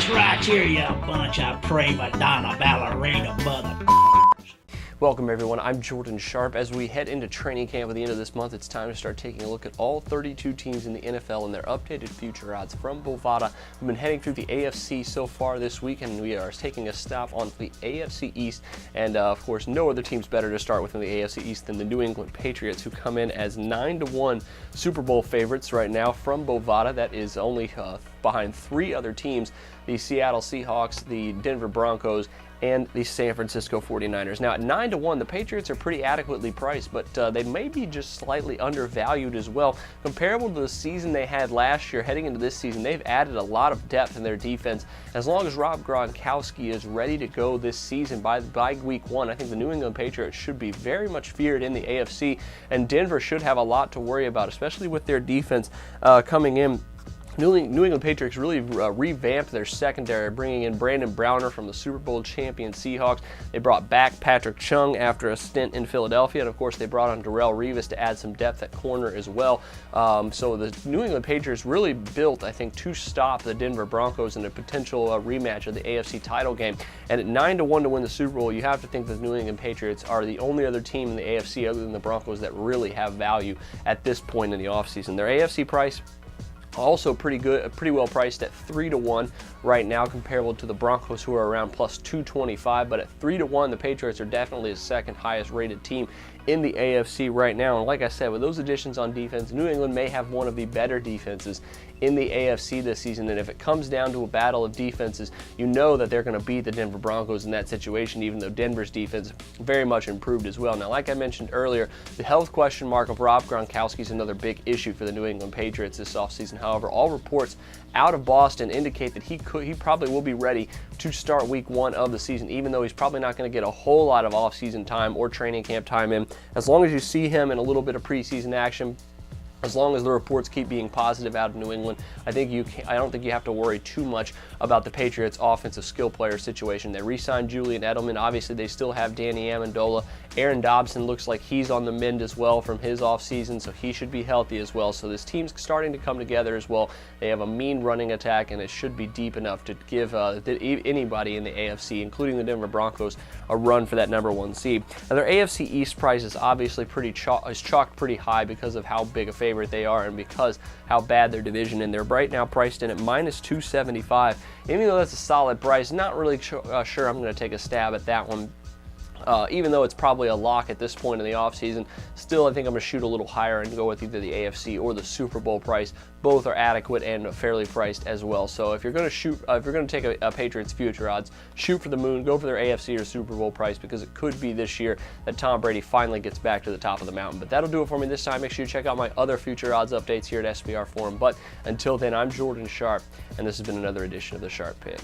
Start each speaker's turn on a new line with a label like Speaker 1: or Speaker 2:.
Speaker 1: Patriots right here, you bunch of prima donna ballerina mother.
Speaker 2: Welcome everyone, I'm Jordan Sharp. As we head into training camp at the end of this month, it's time to start taking a look at all 32 teams in the NFL and their updated future odds from Bovada. We've been heading through the AFC so far this week, and we are taking a stop on the AFC East. And of course, no other team's better to start with in the AFC East than the New England Patriots, who come in as 9-1 Super Bowl favorites right now from Bovada. That is only behind three other teams, the Seattle Seahawks, the Denver Broncos, and the San Francisco 49ers. Now at 9-1, the Patriots are pretty adequately priced, but they may be just slightly undervalued as well. Comparable to the season they had last year, heading into this season, they've added a lot of depth in their defense. As long as Rob Gronkowski is ready to go this season by week one, I think the New England Patriots should be very much feared in the AFC, and Denver should have a lot to worry about, especially with their defense coming in. New England Patriots really revamped their secondary, bringing in Brandon Browner from the Super Bowl champion Seahawks. They brought back Patrick Chung after a stint in Philadelphia, and of course they brought on Darrelle Revis to add some depth at corner as well. So the New England Patriots really built, I think, to stop the Denver Broncos in a potential rematch of the AFC title game. And at 9-1 to win the Super Bowl, you have to think the New England Patriots are the only other team in the AFC other than the Broncos that really have value at this point in the offseason. Their AFC price also pretty well priced at 3-1 right now, comparable to the Broncos, who are around plus 225. But at 3-1, the Patriots are definitely the second highest rated team in the AFC right now. And like I said, with those additions on defense, New England may have one of the better defenses in the AFC this season. And if it comes down to a battle of defenses, you know that they're going to beat the Denver Broncos in that situation, even though Denver's defense very much improved as well. Now, like I mentioned earlier, the health question mark of Rob Gronkowski is another big issue for the New England Patriots this offseason. However, all reports out of Boston indicate that he probably will be ready to start week one of the season, even though he's probably not going to get a whole lot of offseason time or training camp time in. As long as you see him in a little bit of preseason action, as long as the reports keep being positive out of New England, I don't think you have to worry too much about the Patriots' offensive skill player situation. They re-signed Julian Edelman. Obviously, they still have Danny Amendola. Aaron Dobson looks like he's on the mend as well from his offseason, so he should be healthy as well. So this team's starting to come together as well. They have a mean running attack, and it should be deep enough to give anybody in the AFC, including the Denver Broncos, a run for that #1 seed. Now, their AFC East price is obviously chalked pretty high because of how big a favorite they are and because how bad their division, and they're right now priced in at minus 275. Even though that's a solid price, not really sure I'm going to take a stab at that one. Even though it's probably a lock at this point in the offseason, still I think I'm going to shoot a little higher and go with either the AFC or the Super Bowl price. Both are adequate and fairly priced as well. So if you're going to take a Patriots future odds, shoot for the moon, go for their AFC or Super Bowl price, because it could be this year that Tom Brady finally gets back to the top of the mountain. But that'll do it for me this time. Make sure you check out my other future odds updates here at SBR Forum. But until then, I'm Jordan Sharp, and this has been another edition of the Sharp Pick.